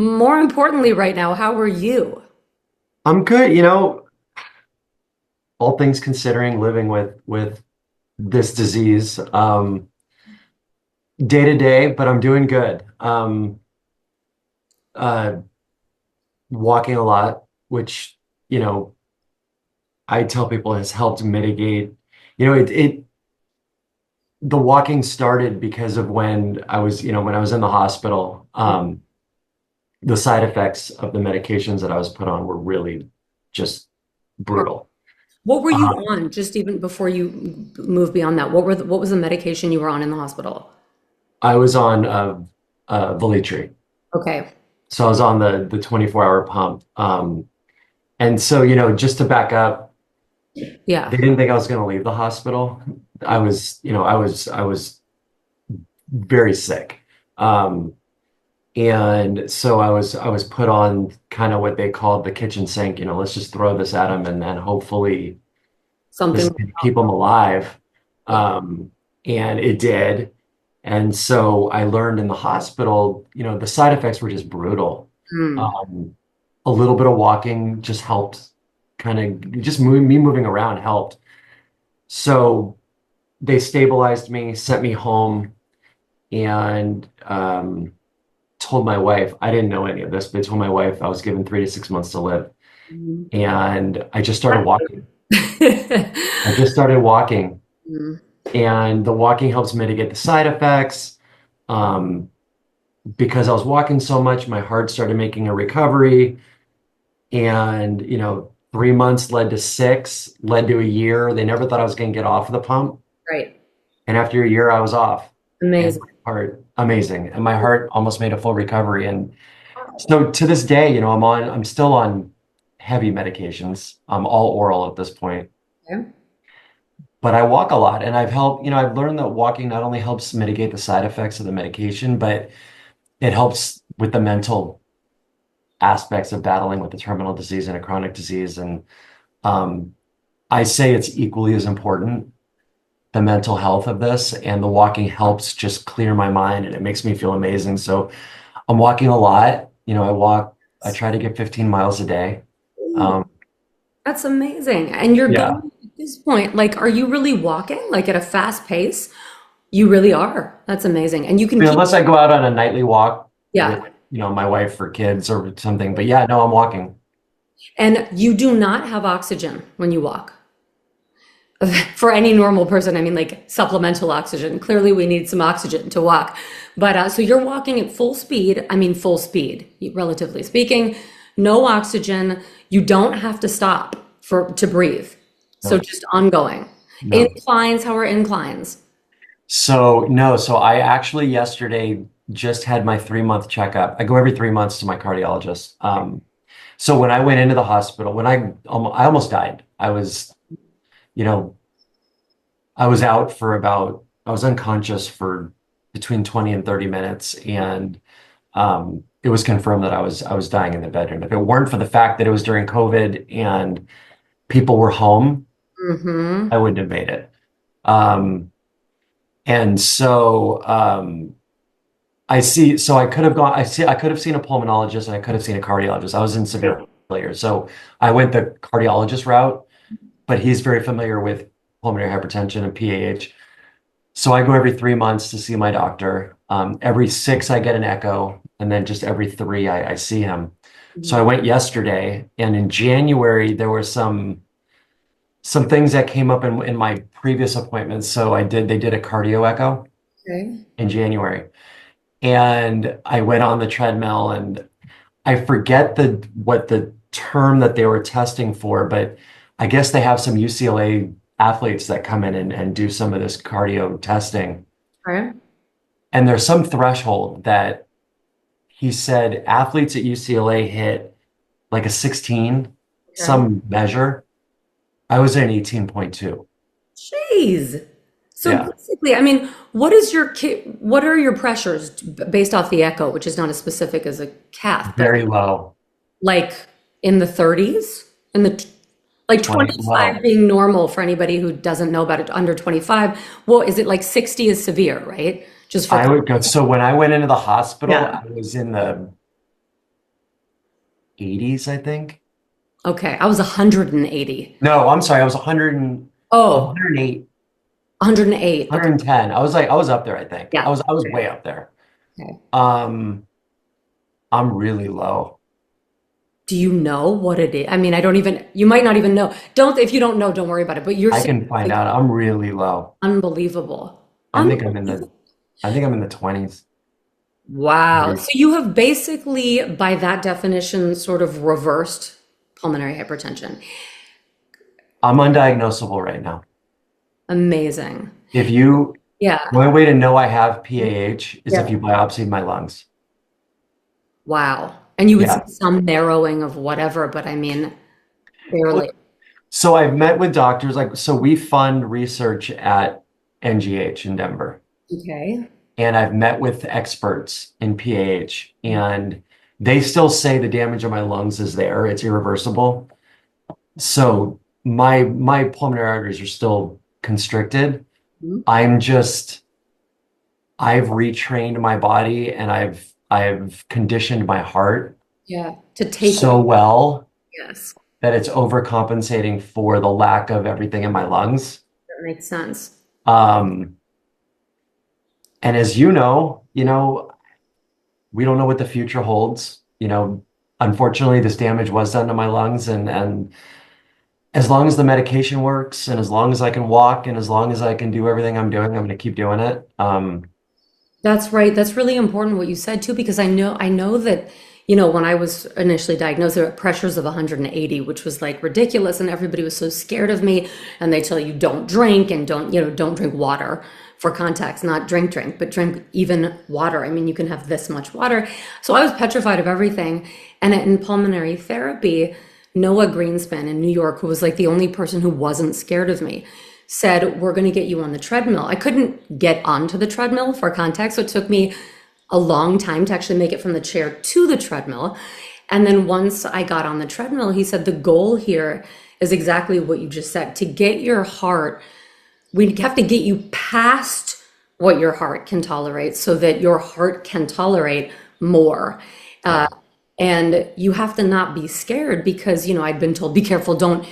More importantly, right now, how are you? I'm good, all things considering living with this disease day to day, but I'm doing good. Uh Walking a lot, which, you know, I tell people has helped mitigate, it the walking started because of when when I was in the hospital, the side effects of the medications that I was put on were really just brutal. What were you Uh, on just even before you move beyond that? What was the medication you were on in the hospital? I was on Velitri. Okay. So I was on the 24-hour pump. And so, just to back up, Yeah. they didn't think I was going to leave the hospital. I was very sick. Um, and so I was put on kind of what they called the kitchen sink, let's just throw this at them and then hopefully this is Something. going to keep them alive. Yeah. And it did. And so I learned in the hospital, the side effects were just brutal. Mm. Um, a little bit of walking just helped, kind of just moving around helped. So they stabilized me, sent me home, and told my wife, I didn't know any of this, but they told my wife I was given 3 to 6 months to live. Mm. And I just started walking. I just started walking, Mm. and the walking helps mitigate the side effects. Um, because I was walking so much, my heart started making a recovery. And 3 months led to six, led to a year. They never thought I was going to get off of the pump, Right. and after a year I was off. And Amazing. my heart, amazing, and my heart almost made a full recovery. And so to this day, I'm still on heavy medications. I'm all oral at this point, Okay. but I walk a lot, and I've learned that walking not only helps mitigate the side effects of the medication, but it helps with the mental aspects of battling with a terminal disease and a chronic disease. And um, I say it's equally as important, the mental health of this, and the walking helps just clear my mind and it makes me feel amazing. So I'm walking a lot. I try to get 15 miles a day. Ooh, Um, that's amazing. And you're yeah. going at this point, like, are you really walking like at a fast pace? You really are. That's amazing. And you I can mean, keep, unless I go out on a nightly walk with, yeah. my wife or kids or something. But yeah, no, I'm walking. And you do not have oxygen when you walk. For any normal person, I mean, like supplemental oxygen. Clearly, we need some oxygen to walk. But so you're walking at full speed. I mean, full speed, relatively speaking. No oxygen. You don't have to stop to breathe. So No, just ongoing. no. Inclines. How are inclines? So no, so I actually yesterday just had my 3 month checkup. I go every 3 months to my cardiologist. So when I went into the hospital, I almost died. You know, I was out for I was unconscious for between 20 and 30 minutes, and it was confirmed that I was dying in the bedroom. If it weren't for the fact that it was during COVID and people were home, Mm-hmm. I wouldn't have made it. Um, and so so I could have I could have seen a pulmonologist and I could have seen a cardiologist. I was in severe failure. So I went the cardiologist route, but he's very familiar with pulmonary hypertension and PAH. So I go every 3 months to see my doctor. Every six, I get an echo, and then just every three, I see him. So I went yesterday, and in January, there were some things that came up in my previous appointments. So they did a cardio echo Okay. in January, and I went on the treadmill, and I forget what the term that they were testing for, but I guess they have some UCLA athletes that come in and do some of this cardio testing. Okay. And there's some threshold that he said athletes at UCLA hit, like a 16, Okay. some measure. I was at an 18.2. Jeez. So Yeah, basically, I mean, what are your pressures based off the echo, which is not as specific as a cath, but very low, like in the 30s? In the like 20 25 low. being normal for anybody who doesn't know about it, under 25. Well, is it like 60 is severe, right? Just for I would go. So when I went into the hospital, yeah. I was in the 80s, I think. Okay, I was 180. No, I'm sorry, I was 100 Oh, 108, 108. Okay, 110. I was up there, I think. yeah. I was Okay. way up there. Okay. Um, I'm really low. Do you know what it is? I mean, I don't even, you might not even know. Don't, if you don't know, don't worry about it. But you're I saying can it's find like out. I'm really low. unbelievable. I think I'm in the Unbelievable. I think I'm in the 20s. Wow. So you have basically, by that definition, sort of reversed pulmonary hypertension. I'm undiagnosable right now. Amazing. If you, Yeah. the only way to know I have PAH is if Yeah. you biopsy my lungs. Wow. And you would see Yeah. some narrowing of whatever, but I mean, barely. So I've met with doctors, like, so we fund research at NGH in Denver, Okay. and I've met with experts in PAH, and they still say the damage of my lungs is there, it's irreversible. So my pulmonary arteries are still constricted. Mhm. I'm just I've retrained my body and I've conditioned my heart Yeah. To take what, so well yes, that it's overcompensating for the lack of everything in my lungs. that makes sense. Um, and as you know, we don't know what the future holds. Unfortunately, this damage was done to my lungs, and as long as the medication works, and as long as I can walk, and as long as I can do everything I'm doing, I'm going to keep doing it. That's right. That's really important what you said too, because I know that, when I was initially diagnosed, there were pressures of 180, which was like ridiculous, and everybody was so scared of me. And they tell you don't drink and don't drink water for context, not drink, but drink even water. I mean, you can have this much water. So I was petrified of everything. And in pulmonary therapy, Noah Greenspan in New York, who was like the only person who wasn't scared of me, said, "We're going to get you on the treadmill." I couldn't get onto the treadmill for context, so it took me a long time to actually make it from the chair to the treadmill. And then once I got on the treadmill, he said, the goal here is exactly what you just said, to get your heart, we have to get you past what your heart can tolerate so that your heart can tolerate more. yeah, And you have to not be scared because, I'd been told, be careful, don't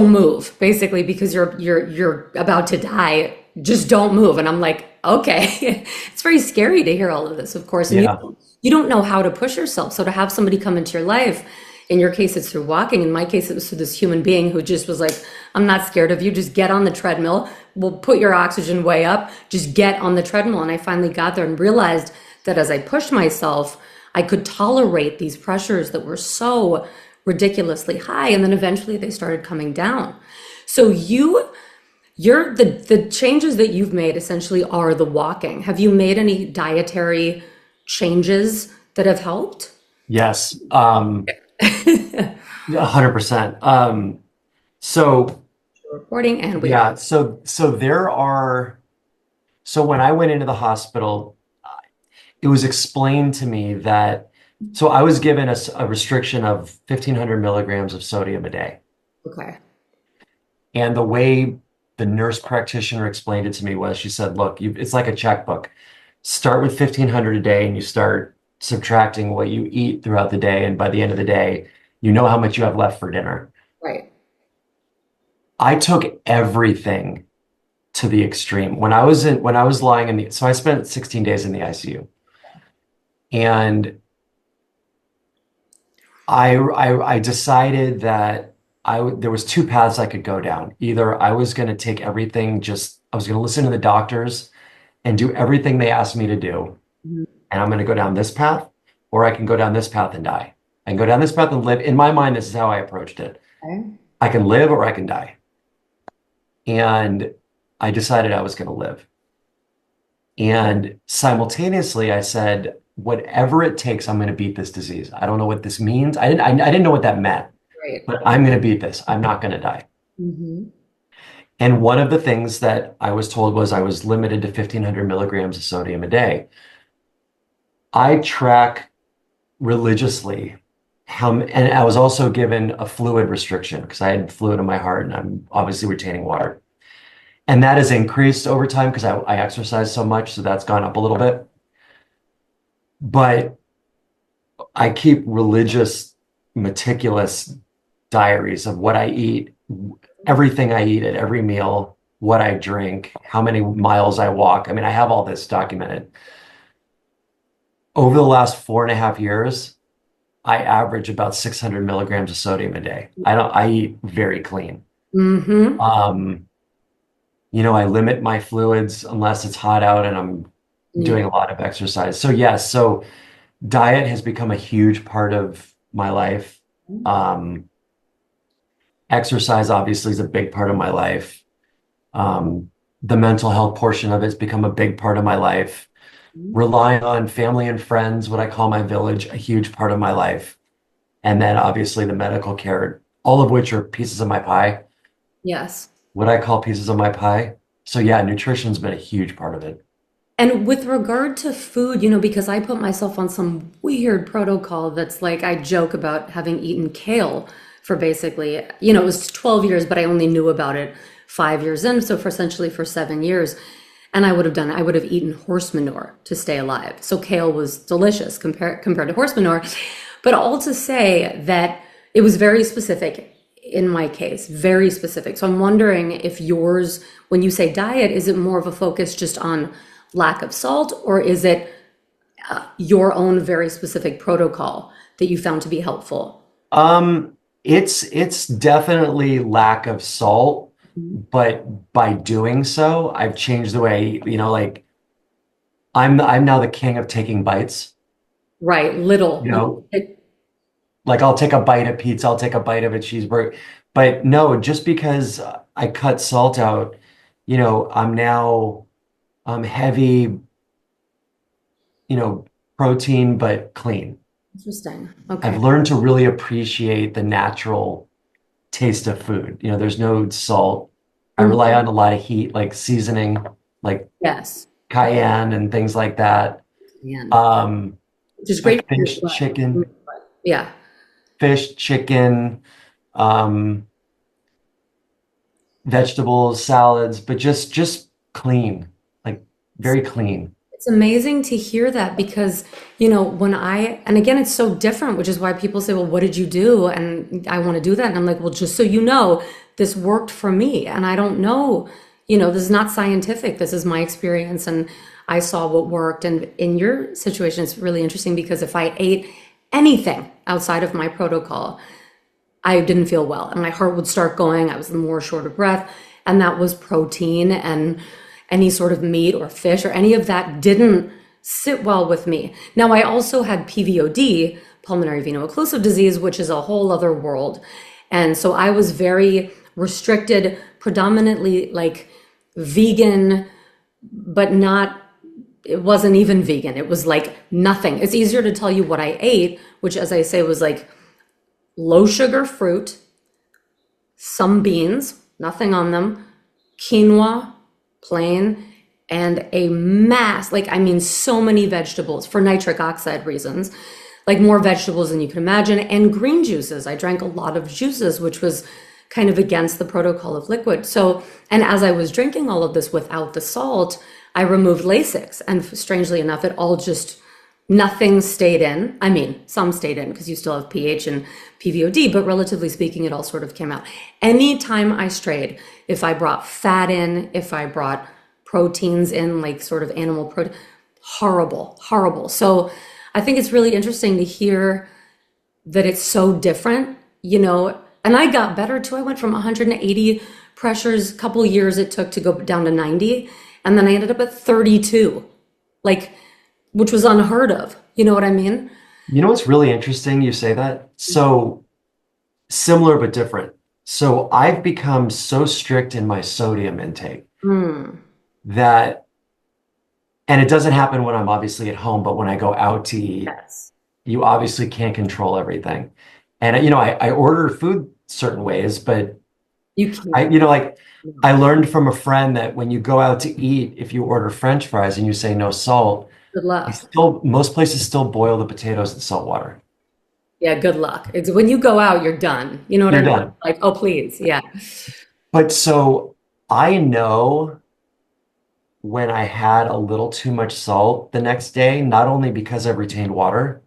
move, basically, because you're about to die. Just don't move. And I'm like, okay. It's very scary to hear all of this, of course. And yeah, you don't know how to push yourself. So to have somebody come into your life, in your case, it's through walking. In my case, it was through this human being who just was like, I'm not scared of you. Just get on the treadmill. We'll put your oxygen way up. Just get on the treadmill. And I finally got there and realized that as I pushed myself, I could tolerate these pressures that were so ridiculously high. And then eventually they started coming down. So the changes that you've made essentially are the walking. Have you made any dietary changes that have helped? yes, 100%. So Recording and we are. yeah, so when I went into the hospital, it was explained to me that so I was given a restriction of 1,500 milligrams of sodium a day. Okay. And the way the nurse practitioner explained it to me was she said, look, it's like a checkbook. Start with 1,500 a day and you start subtracting what you eat throughout the day. And by the end of the day, you know how much you have left for dinner. Right. I took everything to the extreme. When I was lying so I spent 16 days in the ICU. And I decided that there was two paths I could go down. Either I was going to take everything, I was going to listen to the doctors and do everything they asked me to do, Mhm. and I'm going to go down this path, or I can go down this path and die. I can go down this path and live. In my mind, this is how I approached it. Okay. I can live or I can die. And I decided I was going to live. And simultaneously, I said, whatever it takes, I'm going to beat this disease. I don't know what this means. I didn't know what that meant, Right. but I'm going to beat this. I'm not going to die. Hmm. And one of the things that I was told was I was limited to 1,500 milligrams of sodium a day. I track religiously and I was also given a fluid restriction because I had fluid in my heart and I'm obviously retaining water. And that has increased over time because I exercise so much. So that's gone up a little bit. But I keep religious meticulous diaries of what I eat, everything I eat at every meal, what I drink, how many miles I walk. I mean, I have all this documented. Over the last 4.5 years, I average about 600 milligrams of sodium a day. I eat very clean. Mm-hmm. Um, I limit my fluids unless it's hot out and I'm doing Yeah. a lot of exercise. So yes, so diet has become a huge part of my life. Um, Exercise obviously is a big part of my life. The mental health portion of it's become a big part of my life. Relying on family and friends, what I call my village, a huge part of my life. And then obviously the medical care, all of which are pieces of my pie, Yes. what I call pieces of my pie. So yeah, nutrition's been a huge part of it. And with regard to food, because I put myself on some weird protocol that's like I joke about having eaten kale for basically, it was 12 years, but I only knew about it 5 years in. So for essentially for 7 years. And I would have eaten horse manure to stay alive. So kale was delicious compared to horse manure. But all to say that it was very specific in my case, very specific. So I'm wondering if yours, when you say diet, is it more of a focus just on lack of salt, or is it your own very specific protocol that you found to be helpful? It's definitely lack of salt, but by doing so, I've changed the way, like I'm now the king of taking bites. Right, You little. know, like I'll take a bite of pizza, I'll take a bite of a cheeseburger. But no, just because I cut salt out, I'm now heavy, protein, but clean. Interesting. I've Okay. learned to really appreciate the natural taste of food. There's no salt. I rely Mhm. on a lot of heat, like seasoning, like Yes. cayenne and things like that. Man. Um, Which is but great for your blood. Yeah. fish, chicken, um, vegetables, salads, but just clean, like very clean. It's amazing to hear that because, and again, it's so different, which is why people say, well, what did you do? And I want to do that. And I'm like, well, just so you know, this worked for me. And I don't know, this is not scientific. This is my experience. And I saw what worked. And in your situation, it's really interesting because if I ate anything outside of my protocol, I didn't feel well and my heart would start going. I was more short of breath. And that was protein and any sort of meat or fish or any of that didn't sit well with me. Now, I also had PVOD, pulmonary veno-occlusive disease, which is a whole other world. And so I was very restricted, predominantly like vegan, but not, it wasn't even vegan. It was like nothing. It's easier to tell you what I ate, which, as I say, was like low sugar fruit, some beans, nothing on them, quinoa, plain, and a mass, like, I mean, so many vegetables for nitric oxide reasons, like more vegetables than you can imagine, and green juices. I drank a lot of juices, which was kind of against the protocol of liquid. So, and as I was drinking all of this without the salt, I removed Lasix, and strangely enough, it all just nothing stayed in. I mean, some stayed in because you still have pH and PVOD, but relatively speaking, it all sort of came out. Anytime I strayed, if I brought fat in, if I brought proteins in, like sort of animal protein, horrible, horrible. So I think it's really interesting to hear that it's so different, and I got better too. I went from 180 pressures, a couple years it took to go down to 90, and then I ended up at 32. Like, which was unheard of. You know what I mean? You know what's really interesting? You say that. So similar but different. So I've become so strict in my sodium intake Mm, that, and it doesn't happen when I'm obviously at home, but when I go out to eat, yes. you obviously can't control everything. And I order food certain ways, but You I, can't. like I learned from a friend that when you go out to eat, if you order French fries and you say no salt, Good they luck. still most places still boil the potatoes in salt water. Yeah, good luck. It's when you go out, you're done. You know what I You're mean? done. Like, oh, please. Yeah. But so I know when I had a little too much salt the next day, not only because I've retained water,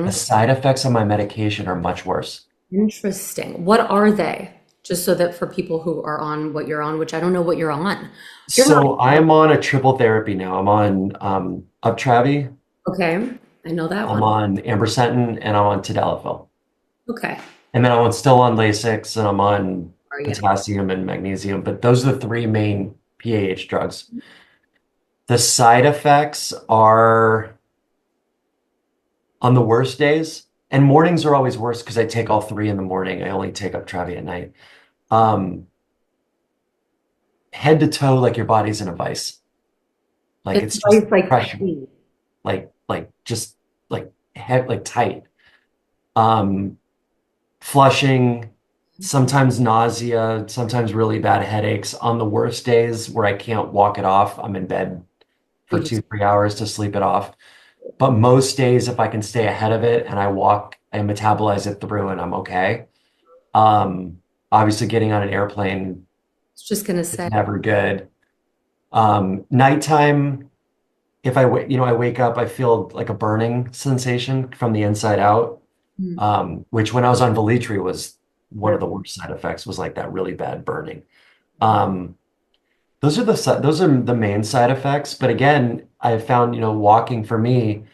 The Hmm. side effects of my medication are much worse. Interesting. What are they? Just so that for people who are on what you're on, which I don't know what you're on. You're not So I'm on a triple therapy now. I'm on Uptravi, okay. I know that I'm one. on ambrisentan, and I'm on tadalafil. Okay. And then I'm still on Lasix, and I'm on Are you? potassium and magnesium. But those are the three main PAH drugs. The side effects are on the worst days, and mornings are always worse because I take all three in the morning. I only take Uptravi at night. Um, Head to toe, like your body's in a vice. Like It's it's just always like pressure, pain. like just like head, like tight. Um, Flushing, sometimes nausea, sometimes really bad headaches. On the worst days where I can't walk it off, I'm in bed for You just 2, 3 hours to sleep it off. But most days, if I can stay ahead of it and I walk and metabolize it through and I'm okay. Obviously getting on an airplane was just gonna is say. never good. Nighttime, if I wake up, I feel like a burning sensation from the inside out. Hmm. Which when I was on Velitri was one of the Really? worst side effects was like that really bad burning. Um, those are the main side effects. But again, I found, walking for me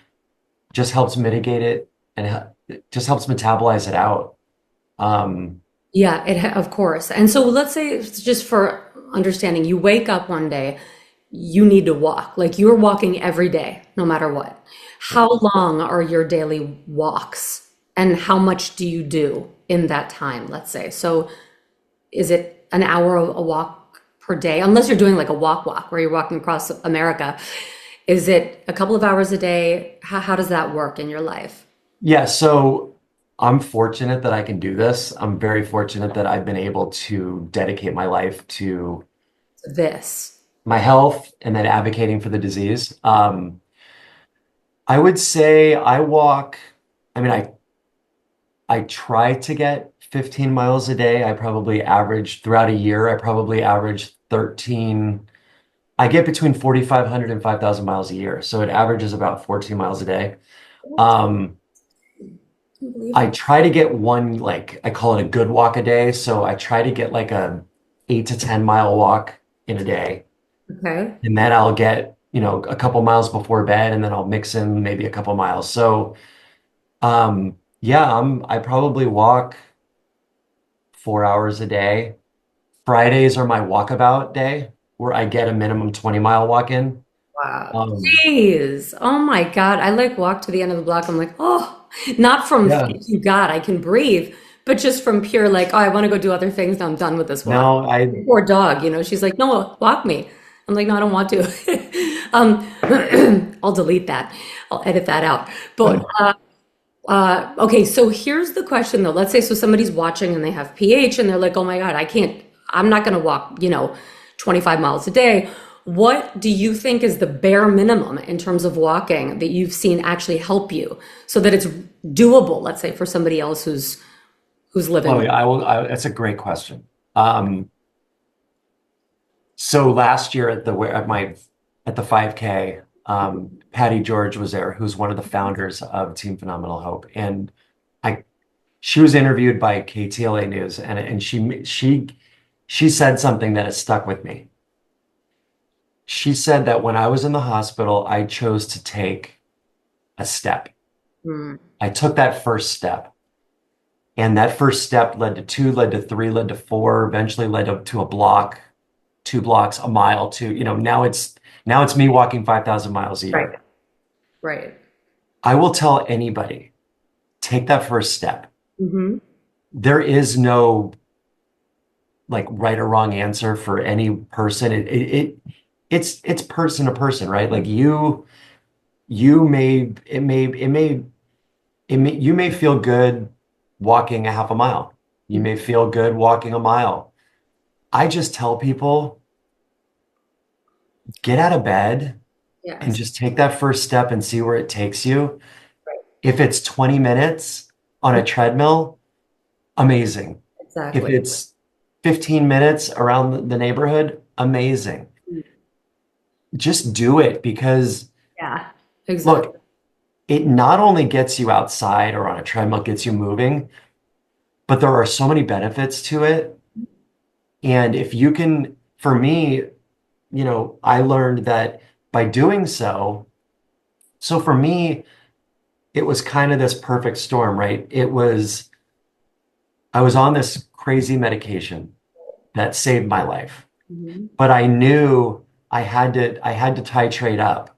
just helps mitigate it and it just helps metabolize it out. Um, Yeah, of course. And so let's say it's just for understanding, you wake up one day, you need to walk. Like you're walking every day, no matter what. How long are your daily walks? And how much do you do in that time, let's say? So is it an hour of a walk per day? Unless you're doing like a walk where you're walking across America. Is it a couple of hours a day? How does that work in your life? yeah, so I'm fortunate that I can do this. I'm very fortunate that I've been able to dedicate my life to This. my health and then advocating for the disease. I would say I walk, I mean, I try to get 15 miles a day. I probably average throughout a year, I probably average 13. I get between 4,500 and 5,000 miles a year. So it averages about 14 miles a day. Um, I Unbelievable. try to get one, like I call it a good walk a day. So I try to get like a 8 to 10 mile walk in a day. Okay. And then I'll get, a couple miles before bed and then I'll mix in maybe a couple miles. So yeah, I probably walk 4 hours a day. Fridays are my walkabout day where I get a minimum 20-mile walk in. Wow. Um, Jeez. Oh my God. I like walk to the end of the block. I'm like, oh, not from yeah. thank you God, I can breathe, but just from pure like, oh, I want to go do other things. Now I'm done with this walk. No, Poor dog, she's like, no, walk me. I'm like, no, I don't want to. Um, I'll delete that. I'll edit that out. But okay, so here's the question though. Let's say so somebody's watching and they have PH and they're like, "Oh my God, I can't. I'm not going to walk, 25 miles a day." What do you think is the bare minimum in terms of walking that you've seen actually help you so that it's doable, let's say for somebody else who's living oh with. yeah, that's a great question. Um, so last year at the 5K, Patty George was there, who's one of the founders of Team Phenomenal Hope, and I she was interviewed by KTLA News, and she said something that has stuck with me. She said that when I was in the hospital, I chose to take a step. Hmm, I took that first step, and that first step led to two, led to three, led to four, eventually led to a block, 2 blocks, a mile, now it's me walking 5,000 miles a right, year. right. I will tell anybody, take that first step. Hmm. There is no like right or wrong answer for any person. It's person to person, right? Like you may it may it may you may feel good walking a half a mile. You may feel good walking a mile. I just tell people, get out of bed and Yes, just take that first step and see where it takes you. right. If it's 20 minutes on a treadmill, amazing. If Exactly. it's 15 minutes around the neighborhood, amazing. Just do it because Yeah, look, exactly. it not only gets you outside or on a treadmill, gets you moving, but there are so many benefits to it. And if you can, for me, I learned that by doing so, so for me, it was kind of this perfect storm, right? I was on this crazy medication that saved my life, Mhm. but I knew I had to titrate up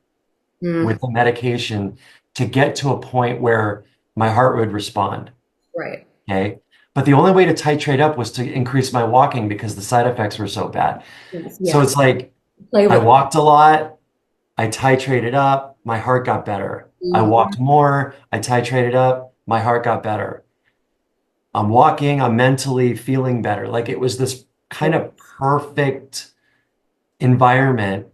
Mm, with the medication to get to a point where my heart would respond. right. Okay. But the only way to titrate up was to increase my walking because the side effects were so bad. Yes. So Yeah. it's like Play I with. walked a lot, I titrated up, my heart got better. I Mhm. walked more, I titrated up, my heart got better. I'm walking, I'm mentally feeling better. Like it was this kind of perfect environment.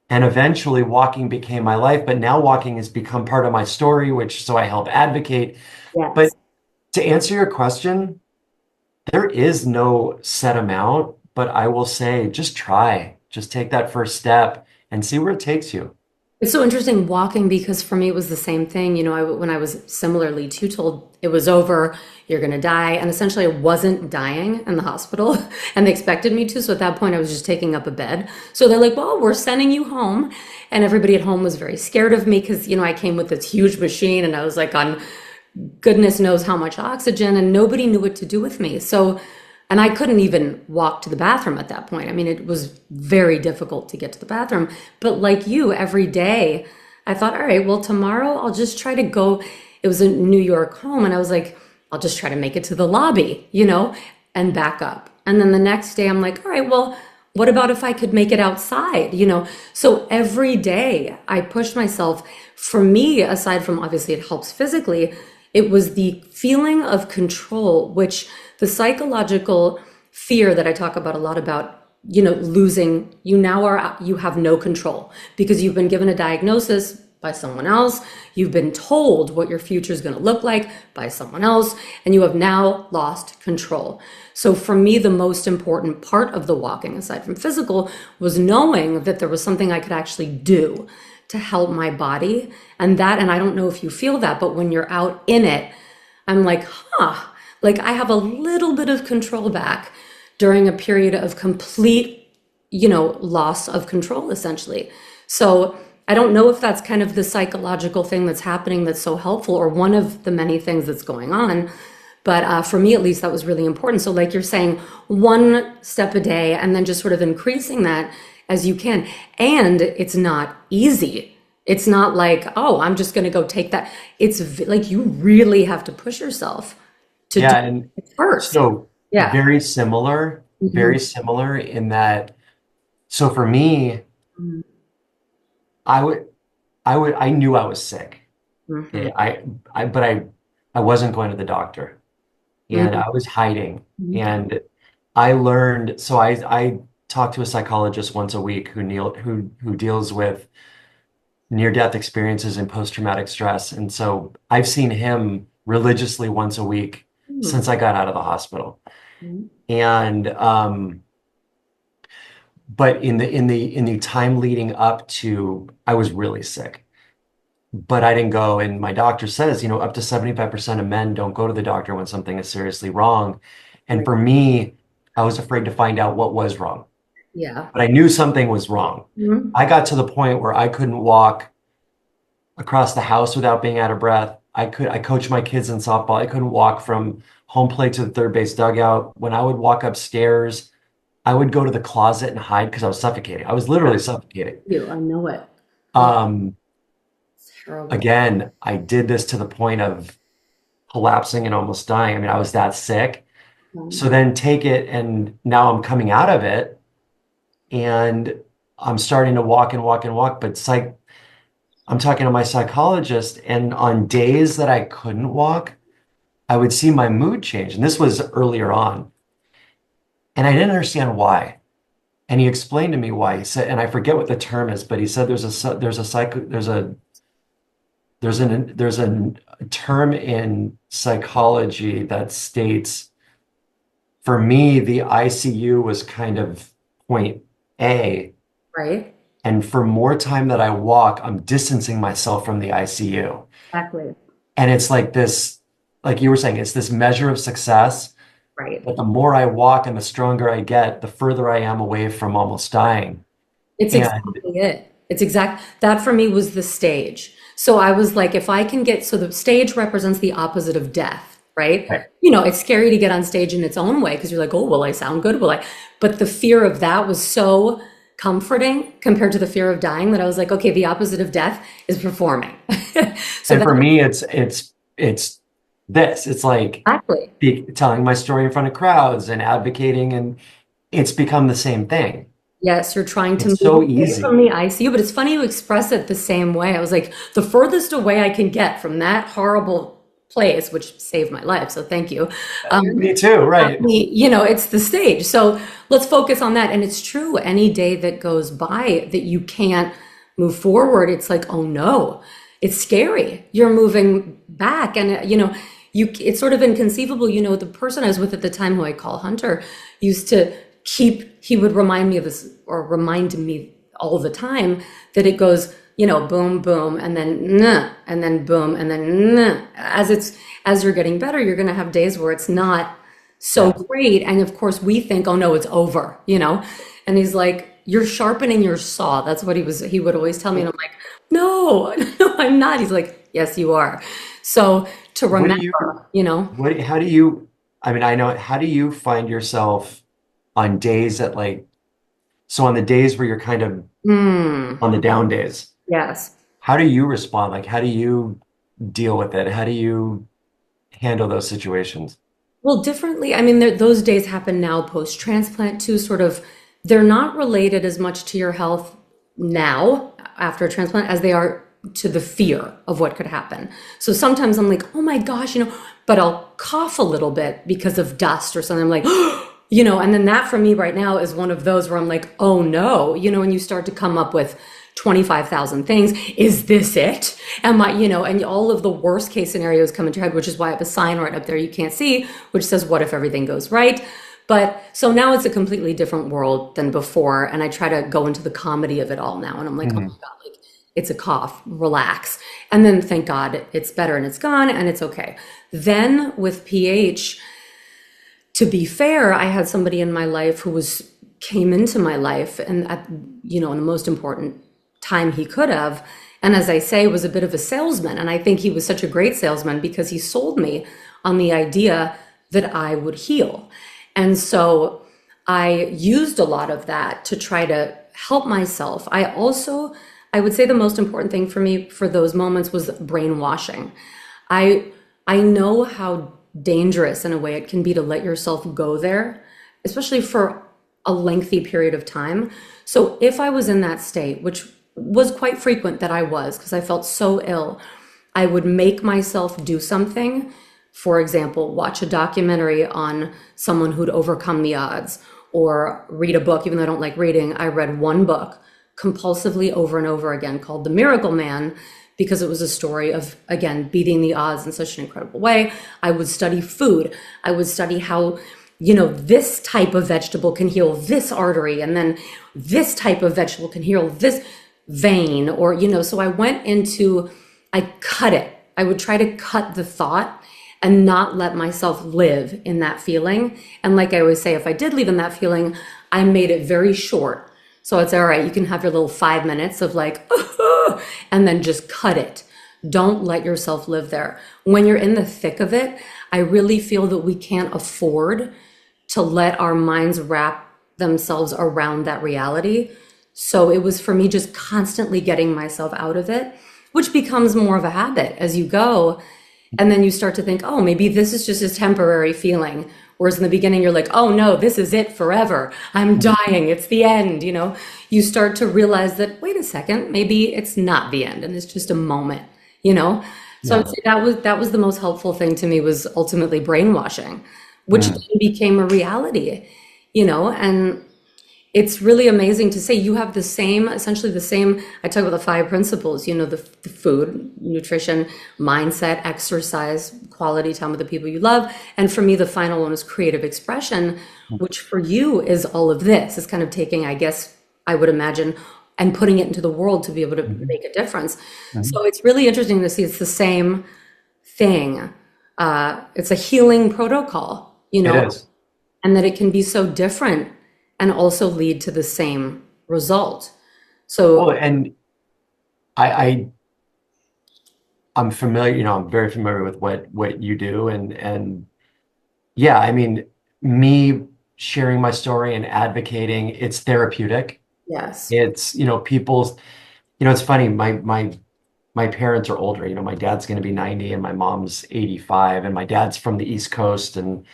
And eventually walking became my life, but now walking has become part of my story, which so I help advocate. But Yes. to answer your question, there is no set amount, but I will say just try. Just take that first step and see where it takes you. It's so interesting walking because for me it was the same thing. When I was similarly too told it was over, you're gonna die, and essentially I wasn't dying in the hospital, and they expected me to. So at that point, I was just taking up a bed. So they're like, "Well, we're sending you home," and everybody at home was very scared of me because I came with this huge machine, and I was like on goodness knows how much oxygen, and nobody knew what to do with me. So, and I couldn't even walk to the bathroom at that point. I mean, it was very difficult to get to the bathroom. But like you, every day, I thought, all right, well, tomorrow I'll just try to go. It was a New York home, and I was like, I'll just try to make it to the lobby, and back up. And then the next day, I'm like, all right, well, what about if I could make it outside? So every day I pushed myself. For me, aside from obviously it helps physically, it was the feeling of control, which the psychological fear that I talk about a lot about, losing, you have no control because you've been given a diagnosis by someone else. You've been told what your future is going to look like by someone else, and you have now lost control. So for me, the most important part of the walking, aside from physical, was knowing that there was something I could actually do to help my body. And I don't know if you feel that, but when you're out in it, I'm like, like I have a little bit of control back during a period of complete, loss of control, essentially. So I don't know if that's kind of the psychological thing that's happening that's so helpful, or one of the many things that's going on. But for me, at least, that was really important. So, like you're saying, one step a day, and then just sort of increasing that as you can. And it's not easy. It's not like, oh, I'm just going to go take that. Like you really have to push yourself to do Yeah, and it first. so Yeah. very similar in that. So for me, I would, I knew I was sick. Hmm. Okay, but I wasn't going to the doctor, and Hmm. I was hiding. And I learned, so I talk to a psychologist once a week who deals with near-death experiences and post-traumatic stress. And so I've seen him religiously once a week since I got out of the hospital. And but in the time leading up to, I was really sick, but I didn't go. And my doctor says, up to 75% of men don't go to the doctor when something is seriously wrong. And Right. for me, I was afraid to find out what was wrong, Yeah. but I knew something was wrong. Mhm. I got to the point where I couldn't walk across the house without being out of breath. I coached my kids in softball. I couldn't walk from home plate to the third base dugout. When I would walk upstairs, I would go to the closet and hide because I was suffocating. I was literally suffocating. I know it. Yeah. Um, It's terrible. Again, I did this to the point of collapsing and almost dying. I mean, I was that sick. So then take it, and now I'm coming out of it, and I'm starting to walk and walk and walk. But I'm talking to my psychologist, and on days that I couldn't walk, I would see my mood change. And this was earlier on. And I didn't understand why. And he explained to me why. He said, and I forget what the term is, but he said there's a term in psychology that states, for me, the ICU was kind of point A, Right? And for more time that I walk, I'm distancing myself from the ICU. Exactly. And it's like this, like you were saying, it's this measure of success. Right. But the more I walk and the stronger I get, the further I am away from almost dying. It's And exactly it. That for me was the stage. So I was like, if I can get, so the stage represents the opposite of death, right? right. You know, it's scary to get on stage in its own way because you're like, oh, will I sound good? Will I? But the fear of that was so comforting compared to the fear of dying that I was like, okay, the opposite of death is performing. So And that for me, it's this. It's like exactly. telling my story in front of crowds and advocating, and it's become the same thing. Yes, you're trying to It's move so away from easy. the ICU, but it's funny you express it the same way. I was like, the furthest away I can get from that horrible place, which saved my life, so thank you. Me too, right? You know, it's the stage. So let's focus on that. And it's true, any day that goes by that you can't move forward, it's like, oh no, it's scary. You're moving back. And, you know, it's sort of inconceivable. You know, the person I was with at the time, who I call Hunter, used to he would remind me of this, or remind me all the time, that it goes, you know, boom, boom, and then nah, and then boom, and then nah. As you're getting better, you're going to have days where it's not so Yeah. great. And of course we think, oh no, it's over, you know? And he's like, you're sharpening your saw. That's what he would always tell me. And I'm like, no, no, I'm not. He's like, yes, you are. So to What do you, remember, you know, how do you, I mean, I know, how do you find yourself on days that like, so on the days where you're kind of mm, on the down days, yes. how do you respond? Like, how do you deal with it? How do you handle those situations? Well, differently. I mean, those days happen now post-transplant too, sort of. They're not related as much to your health now after a transplant as they are to the fear of what could happen. So sometimes I'm like, oh my gosh, you know, but I'll cough a little bit because of dust or something. I'm like, you know, and then that for me right now is one of those where I'm like, oh no, you know, and you start to come up with 25,000 things. Is this it? Am I, you know, and all of the worst case scenarios come into your head, which is why I have a sign right up there you can't see, which says, what if everything goes right? But so now it's a completely different world than before. And I try to go into the comedy of it all now. And I'm like, oh my Mhm. God, like it's a cough, relax. And then thank God it's better and it's gone and it's okay. Then with PH, to be fair, I had somebody in my life who came into my life and at, you know, in the most important time he could have. And as I say, was a bit of a salesman. And I think he was such a great salesman because he sold me on the idea that I would heal. And so I used a lot of that to try to help myself. I would say the most important thing for me for those moments was brainwashing. I I know how dangerous in a way it can be to let yourself go there, especially for a lengthy period of time. So if I was in that state, which was quite frequent that I was because I felt so ill, I would make myself do something. For example, watch a documentary on someone who'd overcome the odds, or read a book. Even though I don't like reading, I read one book compulsively over and over again called The Miracle Man, because it was a story of, again, beating the odds in such an incredible way. I would study food. I would study how, you know, this type of vegetable can heal this artery, and then this type of vegetable can heal this vein, or, you know, so I cut it. I would try to cut the thought and not let myself live in that feeling. And like I always say, if I did live in that feeling, I made it very short. So it's all right, you can have your little 5 minutes of like, and then just cut it. Don't let yourself live there. When you're in the thick of it, I really feel that we can't afford to let our minds wrap themselves around that reality. So it was for me just constantly getting myself out of it, which becomes more of a habit as you go. And then you start to think, oh, maybe this is just a temporary feeling. Whereas in the beginning, you're like, oh no, this is it forever. I'm dying. It's the end. You know, you start to realize that, wait a second, maybe it's not the end and it's just a moment, you know? So I would Yeah. say that was the most helpful thing to me, was ultimately brainwashing, which then Mm. became a reality, you know, and it's really amazing to say you have the same, essentially the same. I talk about the five principles, you know, the food, nutrition, mindset, exercise, quality time with the people you love. And for me, the final one is creative expression, which for you is all of this. It's kind of taking, I guess, I would imagine, and putting it into the world to be able to Mhm. make a difference. Mhm. So it's really interesting to see it's the same thing. It's a healing protocol, It is. and that it can be so different and also lead to the same result. Well, So, and I I'm familiar, I'm very familiar with what you do, and yeah, I mean, me sharing my story and advocating, it's therapeutic. yes. It's, people's, it's funny, my parents are older. My dad's going to be 90 and my mom's 85, and my dad's from the East Coast, and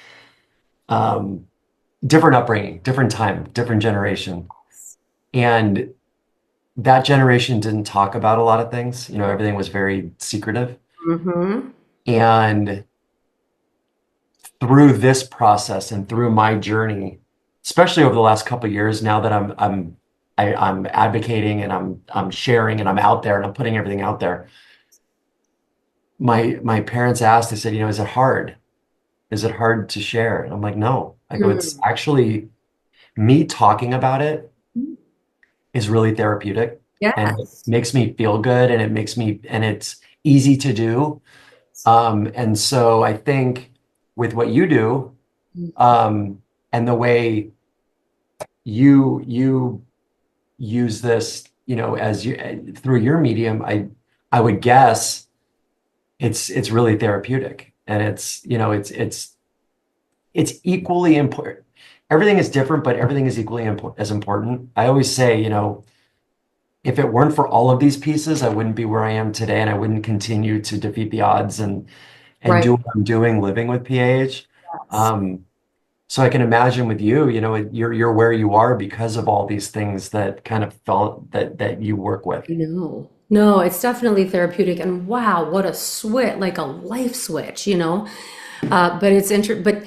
um different upbringing, different time, different generation. And that generation didn't talk about a lot of things. Everything was very secretive. Mm-hmm. And through this process and through my journey, especially over the last couple of years, now that I'm advocating and I'm sharing and I'm out there and I'm putting everything out there. My parents asked, they said, is it hard? Is it hard to share? And I'm like, no. I go, it's actually me talking about it is really therapeutic, and it Yes. makes me feel good, and it's easy to do. And so I think with what you do, and the way you use this, as you through your medium, I would guess it's really therapeutic, and it's equally important. Everything is different, but everything is equally as important. I always say, if it weren't for all of these pieces, I wouldn't be where I am today, and I wouldn't continue to defeat the odds and Right. do what I'm doing living with PAH. Yes. Um, so I can imagine with you, you're where you are because of all these things that kind of felt that you work with. No, no, it's definitely therapeutic. And wow, what a switch, like a life switch, but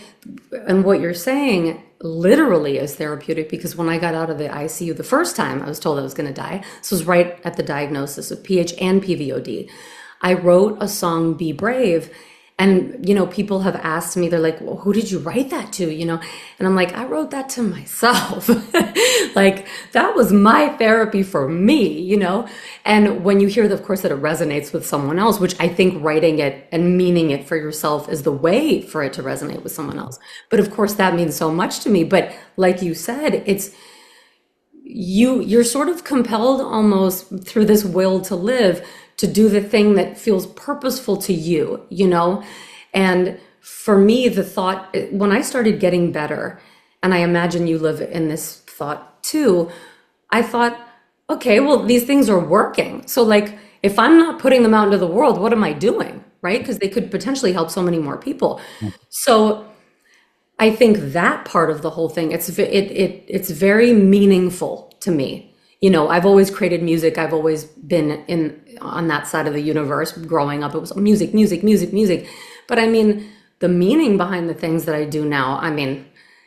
and what you're saying literally is therapeutic because when I got out of the ICU the first time, I was told I was going to die. This was right at the diagnosis of PH and PVOD. I wrote a song, Be Brave. And, people have asked me, they're like, well, who did you write that to? And I'm like, I wrote that to myself. Like, that was my therapy for me. And when you hear, of course, that it resonates with someone else, which I think writing it and meaning it for yourself is the way for it to resonate with someone else. But of course, that means so much to me. But like you said, you're sort of compelled almost through this will to live to do the thing that feels purposeful to you. And for me, the thought, when I started getting better, and I imagine you live in this thought too, I thought, okay, well, these things are working. So, like, if I'm not putting them out into the world, what am I doing? Right? Because they could potentially help so many more people. So, I think that part of the whole thing, it's very meaningful to me. I've always created music. I've always been in on that side of the universe. Growing up, it was music, music, music, music. But I mean, the meaning behind the things that I do now, I mean,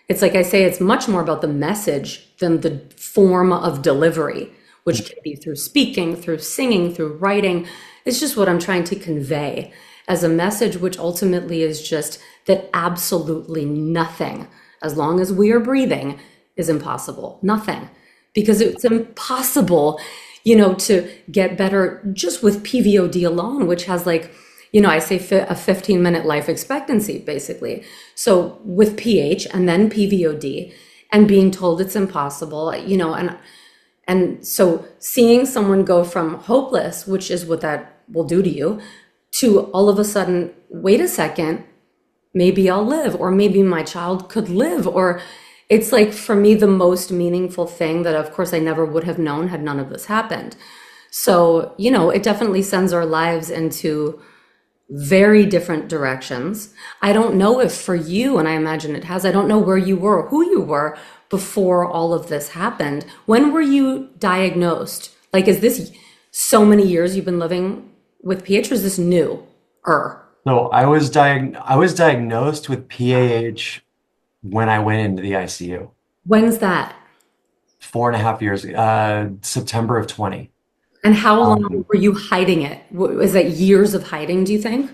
it's like I say, it's much more about the message than the form of delivery, which can be through speaking, through singing, through writing. It's just what I'm trying to convey as a message, which ultimately is just that absolutely nothing, as long as we are breathing, is impossible. Nothing. Because it's impossible, to get better just with PVOD alone, which has like, I say a 15-minute life expectancy, basically. So with PH and then PVOD and being told it's impossible, and so seeing someone go from hopeless, which is what that will do to you, to all of a sudden, wait a second, maybe I'll live, or maybe my child could live, or it's like for me the most meaningful thing that of course I never would have known had none of this happened. So, it definitely sends our lives into very different directions. I don't know if for you, and I imagine it has, I don't know where you were, who you were before all of this happened. When were you diagnosed? Like, is this so many years you've been living with PH, or is this new? So I was diagnosed with PAH when I went into the ICU When's that? 4.5 years, September of 20. And how long Um, were you hiding it? Was that years of hiding, do you think?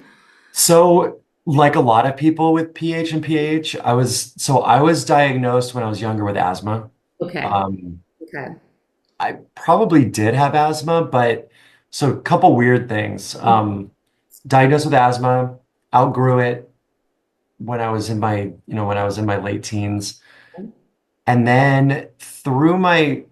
so like a lot of people with PH and PAH, I was diagnosed when I was younger with asthma. Okay. Um, Okay. I probably did have asthma, but so a couple weird things. Diagnosed with asthma, outgrew it when I was in my, when I was in my late teens. And then through my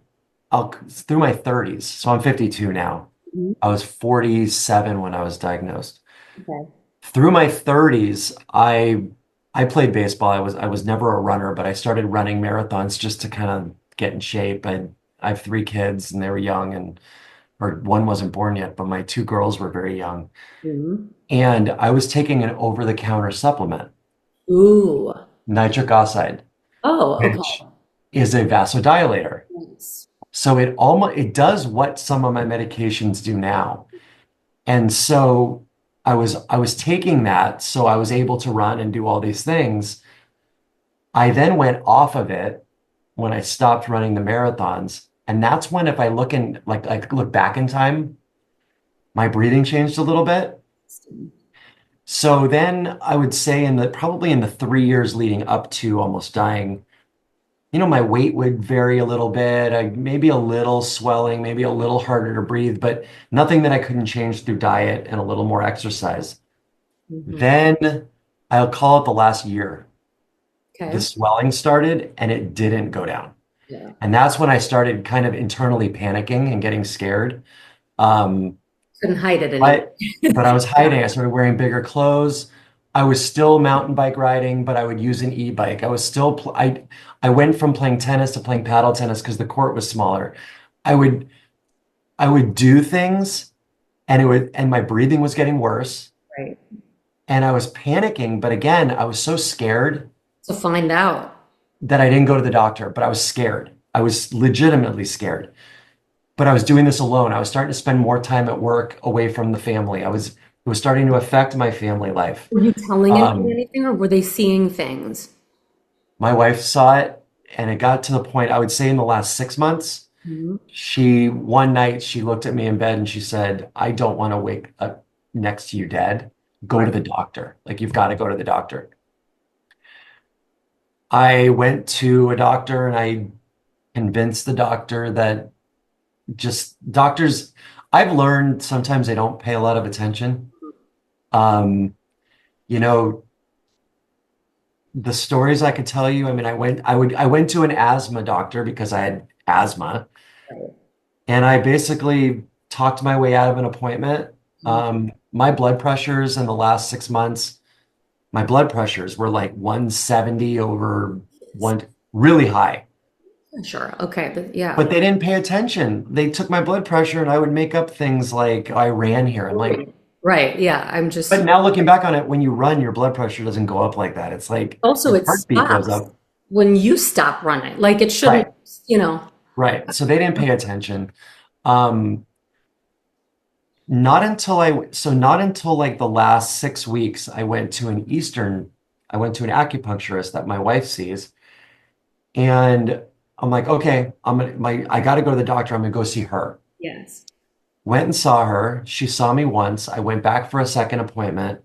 30s, so I'm 52 now. Mhm. I was 47 when I was diagnosed. Okay. Through my 30s, I played baseball. I was never a runner, but I started running marathons just to kind of get in shape. I have three kids and they were young and or one wasn't born yet, but my two girls were very young. Mhm. And I was taking an over-the-counter supplement, Ooh. nitric oxide, Oh, which okay. is a vasodilator. Nice. So it does what some of my medications do now. And so I was taking that, so I was able to run and do all these things. I then went off of it when I stopped running the marathons. And that's when if I look in like look back in time, my breathing changed a little bit. So then I would say probably in the 3 years leading up to almost dying, my weight would vary a little bit. Maybe a little swelling, maybe a little harder to breathe, but nothing that I couldn't change through diet and a little more exercise. Mhm. Then I'll call it the last year. The Okay. swelling started and it didn't go down. Yeah. And that's when I started kind of internally panicking and getting scared. Um, Couldn't hide it anymore. but but I was Yeah. hiding. I started wearing bigger clothes. I was still mountain bike riding, but I would use an e-bike. I went from playing tennis to playing paddle tennis because the court was smaller. I would I would do things and my breathing was getting worse Right. and I was panicking, but again, I was so scared To find out. that I didn't go to the doctor, but I was scared. I was legitimately scared. But I was doing this alone. I was starting to spend more time at work away from the family. It was starting to affect my family life. Were you telling anyone Um, anything, or were they seeing things? my wife saw it, and it got to the point, I would say in the last 6 months, Mhm. one night, she looked at me in bed and she said, I don't want to wake up next to you dead. Go to Right. the doctor. Like, you've got to go to the doctor. I went to a doctor and I convinced the doctor that just doctors, I've learned sometimes they don't pay a lot of attention. Um, you know, the stories I could tell you, I mean, I went to an asthma doctor because I had asthma, Right. and I basically talked my way out of an appointment. My blood pressures in the last 6 months, my blood pressures were like 170 over one, really high. Sure. Okay. But yeah. But they didn't pay attention. They took my blood pressure and I would make up things like I ran here. I'm like, Right. Yeah. but now looking back on it, when you run, your blood pressure doesn't go up like that. It's like Also, your it heartbeat goes stops up. when you stop running. Like it shouldn't, Right. you know. Right. So they didn't pay attention. Um, not until like the last 6 weeks, I went to an acupuncturist that my wife sees. And I'm like, okay, I got to go to the doctor. I'm gonna go see her. Yes. Went and saw her. She saw me once. I went back for a second appointment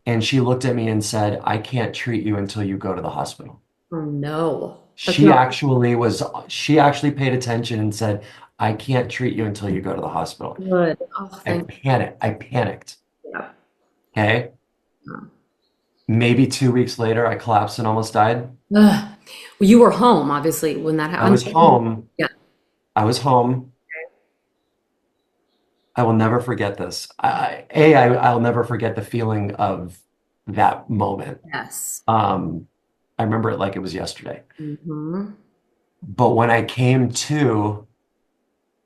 and she looked at me and said, I can't treat you until you go to the hospital. Oh no. That's She not actually was, she actually paid attention and said, I can't treat you until you go to the hospiel. good. Oh, thank I panicked. you. Okay. Maybe 2 weeks later, I collapsed and almost died. Ugh. Well, you were home, obviously, when that I happened. was home. Yeah. I was home. I will never forget this. I'll never forget the feeling of that moment. Yes. Um, I remember it like it was yesterday. Hmm. But when I came to,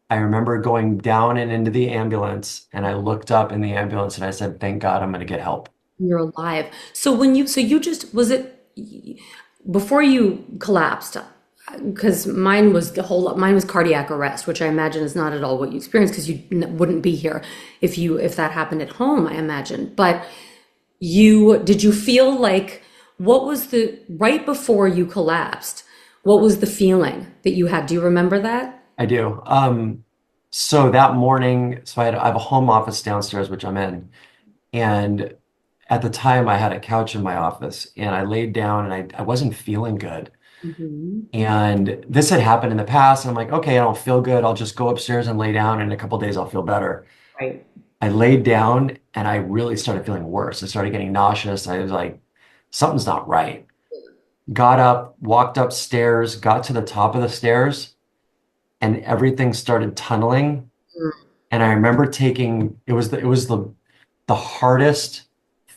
I remember going down and into the ambulance, and I looked up in the ambulance and I said, "Thank God I'm going to get help." You're alive. So when you, so you just, was it before you collapsed? Because mine was the whole, mine was cardiac arrest, which I imagine is not at all what you experienced because you wouldn't be here if that happened at home, I imagine. But did you feel like, what was right before you collapsed, what was the feeling that you had? Do you remember that? I do. So that morning, I have a home office downstairs, which I'm in. And at the time, I had a couch in my office and I laid down and I wasn't feeling good. Mhm. And this had happened in the past. And I'm like, okay, I don't feel good. I'll just go upstairs and lay down. And in a couple of days, I'll feel better. Right. I laid down and I really started feeling worse. I started getting nauseous. I was like, something's not right. Got up, walked upstairs, got to the top of the stairs, and everything started tunneling. Mm. And I remember taking it was the hardest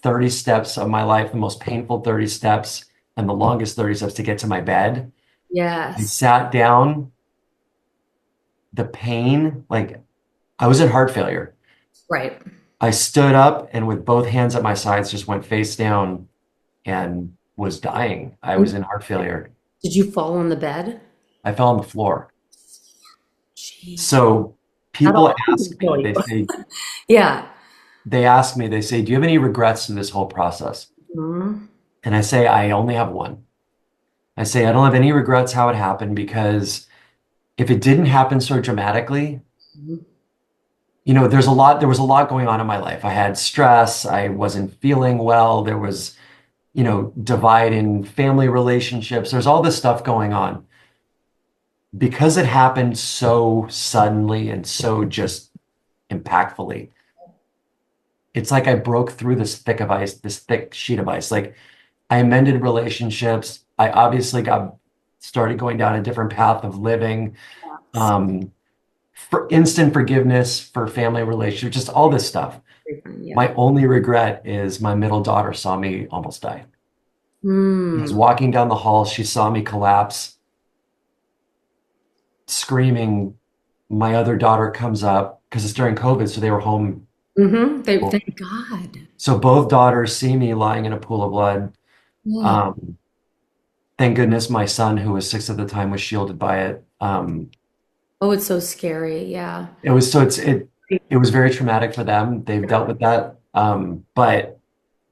30 steps of my life, the most painful 30 steps, and the longest 30 steps to get to my bed. I Yes. sat down, the pain, like I was in heart failure. Right. I stood up and with both hands at my sides just went face down and was dying. I was And in heart failure. did you fall on the bed? I fell on the floor. Jeez. So That people alone ask can kill me, you. they ask me, they say, do you have any regrets in this whole process? Mhm. And I say, I only have one. I say, I don't have any regrets how it happened because if it didn't happen so dramatically, Mhm. there was a lot going on in my life. I had stress. I wasn't feeling well. There was, divide in family relationships. There's all this stuff going on. Because it happened so suddenly and so just impactfully, it's like I broke through this thick of ice, this thick sheet of ice. Like I amended relationships. I obviously got started going down a different path of living, um, for instant forgiveness for family relationships, just all this stuff. Yeah. My only regret is my middle daughter saw me almost die. I was Mm. walking down the hall. She saw me collapse, screaming. My other daughter comes up because it's during COVID, so they were home. Thank God. So both daughters see me lying in a pool of blood. Yeah. Um, thank goodness my son, who was 6 at the time, was shielded by it. Oh, it's so scary. Yeah. It was so it was very traumatic for them. They've dealt with that, but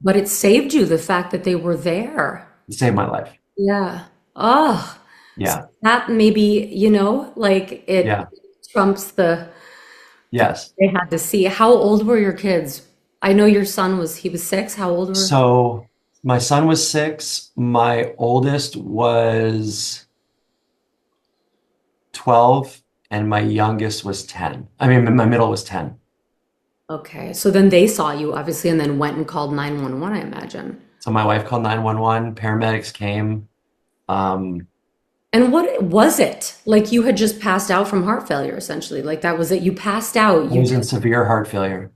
But it saved you the fact that they were there. it saved my life. Yeah. Oh, so Yeah, that maybe, like it yeah, trumps the yes. they had to see. How old were your kids? I know your son he was 6. How old were? So my son was 6. My oldest was 12, and my youngest was 10. I mean, my middle was 10. Okay. So then they saw you obviously and then went and called 911, I imagine. So my wife called 911. Paramedics came. Um, And what was it? Like you had just passed out from heart failure, essentially. Like that was it. You passed out. I was in severe heart failure.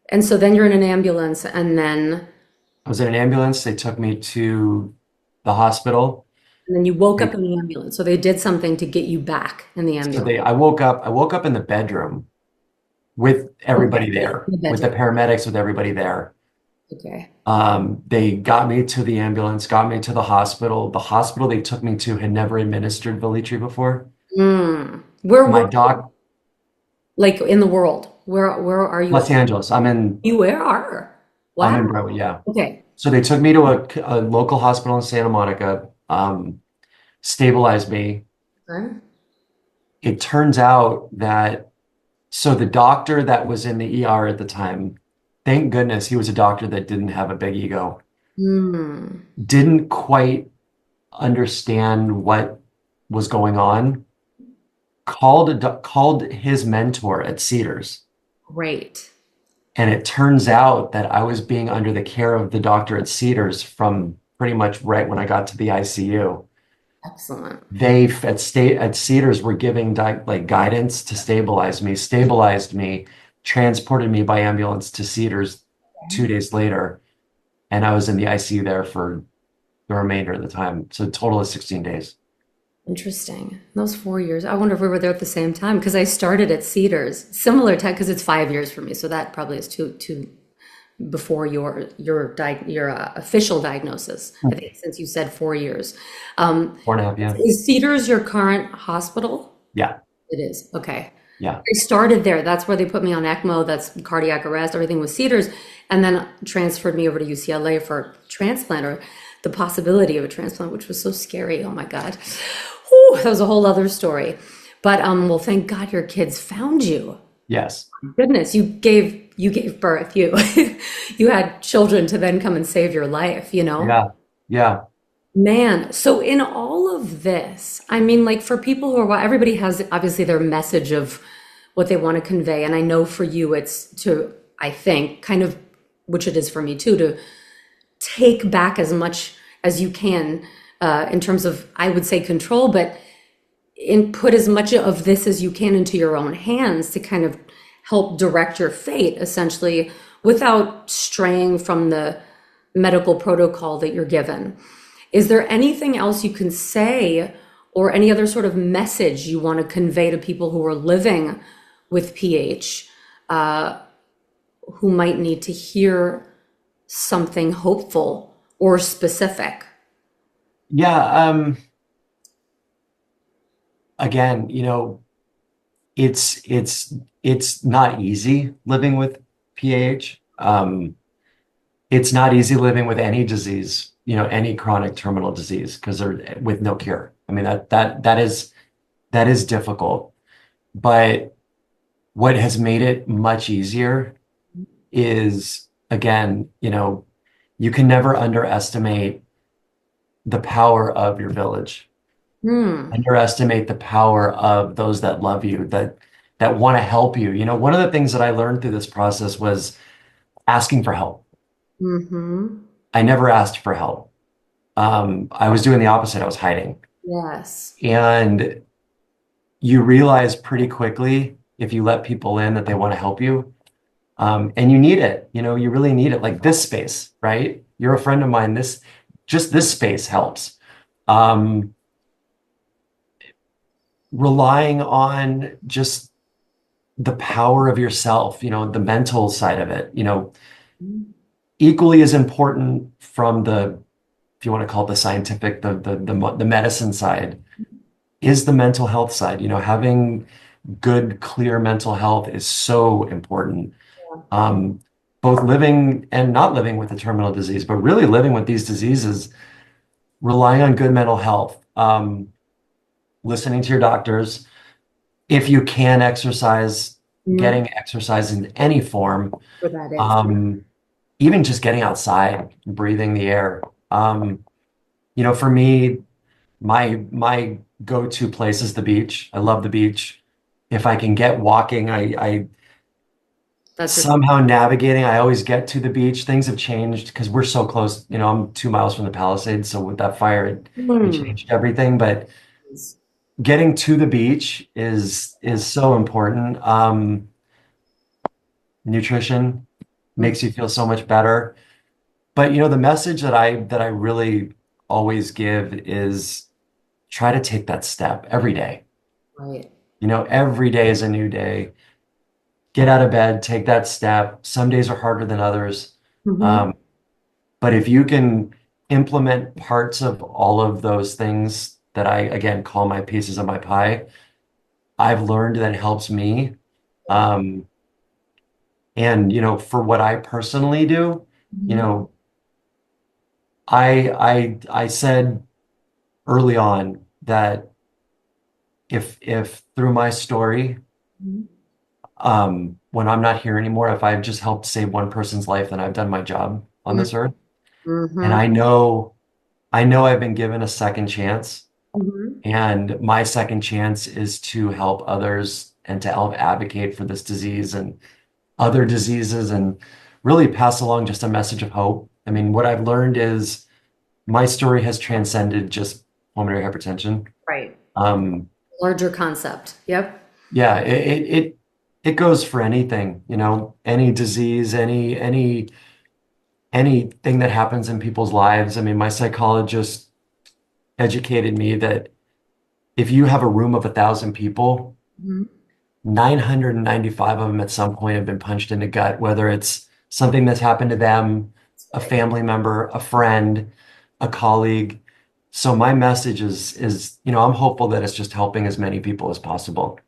And so then you're in an ambulance, and then I was in an ambulance. They took me to the hospital. you woke They, up in the ambulance. So they did something to get you back in the so ambulance. I woke up in the bedroom with everybody Okay, there, in the with the bedroom. paramedics, with everybody there. Okay. They got me to the ambulance, got me to the hospital. The hospital they took me to had never administered Dietary before. Mm. Where My were doc, like in the world? Where are you? Los Angeles. You where are? I'm Wow. in Brentwood, yeah. Okay. So they took me to a local hospital in Santa Monica, stabilized me. Okay. It turns out that so the doctor that was in the ER at the time, thank goodness he was a doctor that didn't have a big ego, Hmm. didn't quite understand what was going on, called his mentor at Cedars. Great. And it turns out that I was being under the care of the doctor at Cedars from pretty much right when I got to the ICU. Excellent. They at Cedars were giving like guidance to stabilized me, transported me by ambulance to Cedars 2 days later, and I was in the ICU there for the remainder of the time. So a total of 16 days. Interesting. Those 4 years. I wonder if we were there at the same time because I started at Cedars, similar time because it's 5 years for me. So that probably is two before your official diagnosis. I think since you said 4 years. Um, 4.5, yeah. is Cedars your current hospital? Yeah, It is. Okay. yeah. I started there. That's where they put me on ECMO. That's cardiac arrest. Everything was Cedars, and then transferred me over to UCLA for transplant or the possibility of a transplant, which was so scary. Oh my God. Whew, that was a whole other story. But well, thank God your kids found you. Yes. Goodness, you gave birth. You you had children to then come and save your life, you know? Yeah. Yeah. Man, so in all of this, I mean, like for people who are, well, everybody has obviously their message of what they want to convey. And I know for you, it's to, I think, kind of, which it is for me too, to take back as much as you can in terms of, I would say, control, but put as much of this as you can into your own hands to kind of help direct your fate, essentially, without straying from the medical protocol that you're given. Is there anything else you can say or any other sort of message you want to convey to people who are living with PH who might need to hear something hopeful or specific? Yeah, again, it's not easy living with PAH. It's not easy living with any disease, any chronic terminal disease, because they're with no cure. I mean, that is difficult. But what has made it much easier is, again, you can never underestimate the power of your village, Hmm. underestimate the power of those that love you, that want to help you. One of the things that I learned through this process was asking for help. Mm-hmm. I never asked for help. I was doing the opposite. I was hiding. Yes. And you realize pretty quickly if you let people in that they want to help you. And you need it, you really need it. Like this space, right? You're a friend of mine. This space helps. Um, Relying on just the power of yourself, the mental side of it, equally as important from if you want to call it the scientific, the medicine side, is the mental health side. Having good, clear mental health is so important. Um, Both living and not living with a terminal disease, but really living with these diseases, relying on good mental health, listening to your doctors. If you can exercise, Mm-hmm. getting exercise in any form, For that is. um, even just getting outside, breathing the air. For me, my go-to place is the beach. I love the beach. If I can get walking, I That's your. somehow navigating. I always get to the beach. Things have changed because we're so close. I'm 2 miles from the Palisades, so with that fire, it Hmm. changed everything. But getting to the beach is so important. Nutrition makes you feel so much better. But the message that I really always give is try to take that step every day. Right. Every day is a new day. Get out of bed, take that step. Some days are harder than others. Mm-hmm. Um, but if you can implement parts of all of those things that I, again, call my pieces of my pie, I've learned that it helps me. Um, and, for what I personally do, you Mm-hmm. know, I said early on that if through my story, when I'm not here anymore, if I've just helped save one person's life, then I've done my job on this earth. And Mm-hmm. I know I've been given a second chance, Mm-hmm. and my second chance is to help others and to help advocate for this disease and other diseases and really pass along just a message of hope. I mean, what I've learned is my story has transcended just pulmonary hypertension. Right. Um, Larger concept. Yep. yeah, it goes for anything, any disease, anything that happens in people's lives. I mean, my psychologist educated me that if you have a room of 1,000 people, Mhm. 995 of them at some point have been punched in the gut, whether it's something that's happened to them, a family member, a friend, a colleague. So my message is, I'm hopeful that it's just helping as many people as possible.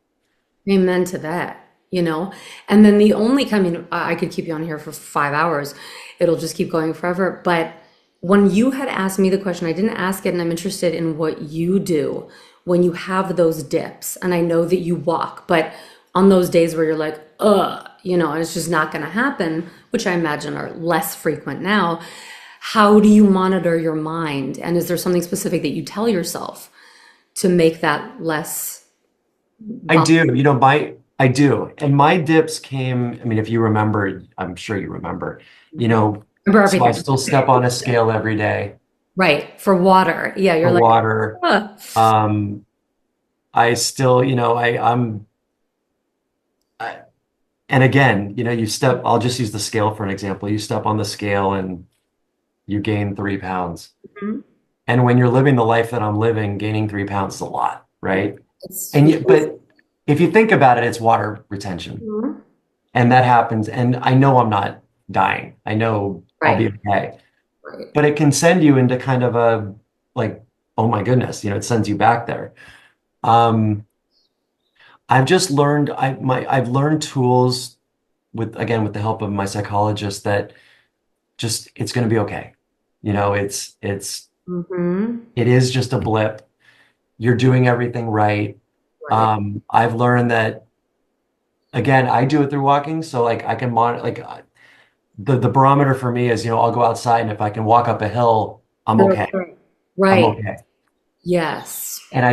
Amen to that. And then I mean, I could keep you on here for 5 hours. It'll just keep going forever. But when you had asked me the question, I didn't ask it, and I'm interested in what you do when you have those dips. And I know that you walk, but on those days where you're like, and it's just not going to happen, which I imagine are less frequent now. how do you monitor your mind? And is there something specific that you tell yourself to make that less I bump? do, I do. And my dips came, I mean, if you remember, I'm sure you remember, you know, Remember so I everything. still step on a scale every day Right. For water. Yeah, you're for like, water. "Ah." Um, I still, I, and again, I'll just use the scale for an example. You step on the scale and you gain 3 pounds. Mhm. And when you're living the life that I'm living, gaining 3 pounds is a lot, right? It's And huge. yet, but if you think about it, it's water retention. Mhm. And that happens. And I know I'm not dying. I know I'll be Right. okay. Right. But it can send you into kind of a like, oh my goodness, it sends you back there. Um, I've just learned I've learned tools with the help of my psychologist that just it's gonna be okay. Hmm. It is just a blip. You're doing everything right. Right. I've learned that again, I do it through walking, so like I can monitor the barometer for me is, I'll go outside and if I can walk up a hill, I'm Sure, okay. sure. I'm Right. okay. Yes. And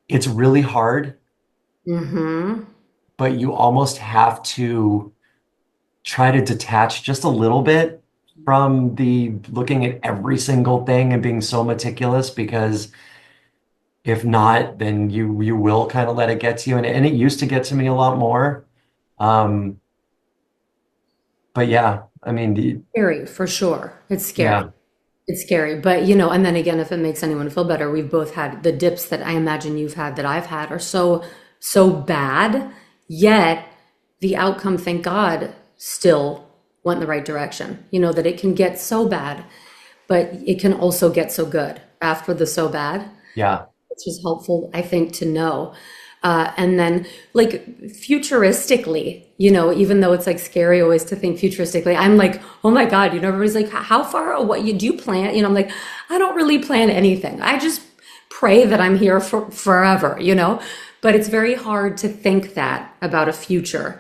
it's really hard, Hmm. but you almost have to try to detach just a little bit from the looking at every single thing and being so meticulous because if not, then you will kind of let it get to you. And it used to get to me a lot more. Um, but yeah, I mean, Scary, for sure. It's scary. yeah, It's scary. But, and then again, if it makes anyone feel better, we've both had the dips that I imagine you've had that I've had are so, so bad. Yet the outcome, thank God, still went in the right direction. That it can get so bad, but it can also get so good after the so bad, yeah. which is helpful, I think, to know. And then, like, futuristically, even though it's like scary always to think futuristically, I'm like, oh my God, everybody's like, how far, what you do you plan? I'm like, I don't really plan anything. I just pray that I'm here for forever. But it's very hard to think that about a future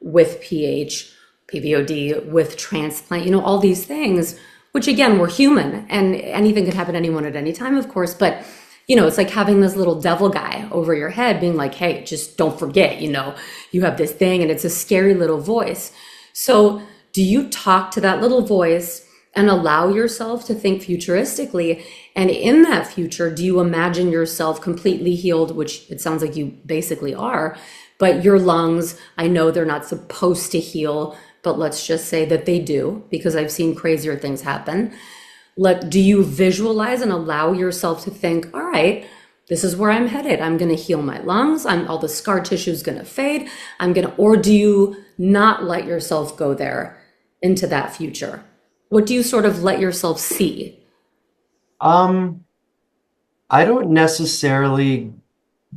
with PVOD, with transplant, all these things, which again, we're human and anything could happen to anyone at any time, of course. But, it's like having this little devil guy over your head being like, hey, just don't forget, you have this thing and it's a scary little voice. So do you talk to that little voice and allow yourself to think futuristically? And in that future, do you imagine yourself completely healed, which it sounds like you basically are, but your lungs, I know they're not supposed to heal, but let's just say that they do, because I've seen crazier things happen. Do you visualize and allow yourself to think, all right, this is where I'm headed. I'm going to heal my lungs. All the scar tissue is going to fade. Or do you not let yourself go there into that future? What do you sort of let yourself see? Um, I don't necessarily